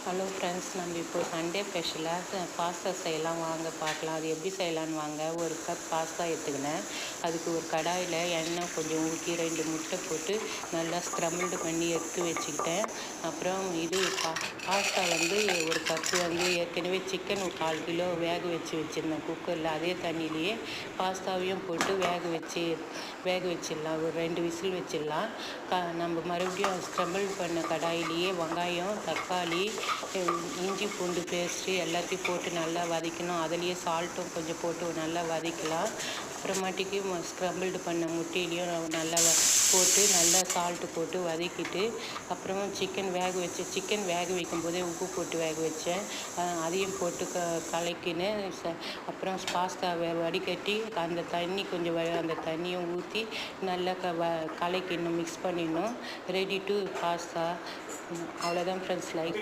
Hello friends, நம்ம இப்போ Sunday ஸ்பெஷலாக பாஸ்தா செய்யலாம் வாங்க பார்க்கலாம். அது எப்படி செய்யலான்னு வாங்க. ஒரு கப் பாஸ்தா எடுத்துக்கினேன். அதுக்கு ஒரு கடாயில் எண்ணெய் கொஞ்சம் ஊற்றி 2 முட்டை போட்டு நல்லா ஸ்க்ரம்பிள்டு பண்ணி எடுத்து வச்சுக்கிட்டேன். அப்புறம் பாஸ்தா ஒரு கப்பு ஏற்கனவே சிக்கன் 1/4 கிலோ வேக வச்சுருந்தேன் குக்கரில். அதே தண்ணியிலேயே பாஸ்தாவையும் போட்டு வேக வச்சிடலாம். ஒரு 2 விசில் வச்சிடலாம். நம்ம மறுபடியும் ஸ்க்ரம்பிள் பண்ண கடாயிலேயே வெங்காயம், தக்காளி, இஞ்சி பூண்டு பேஸ்ட்டு எல்லாத்தையும் போட்டு நல்லா வதக்கணும். அதுலேயே சால்ட்டும் கொஞ்சம் போட்டு நல்லா வதக்கலாம். அப்புறமாட்டிக்கு ஸ்க்ரம்பிள்டு பண்ண முட்டையிலையும் நல்லா போட்டு நல்லா சால்ட்டு போட்டு வதக்கிட்டு, அப்புறமா சிக்கன் வேக வைக்கும்போதே உப்பு போட்டு வேக வச்சேன். அதையும் போட்டு கலக்கின்னு அப்புறம் பாஸ்தாவை வடிகட்டி அந்த தண்ணி கொஞ்சம் அந்த தண்ணியும் ஊற்றி நல்லா கலக்கிடணும், மிக்ஸ் பண்ணிடணும். Ready to pasta. அவ்வளோதான் ஃப்ரெண்ட்ஸ். லைக்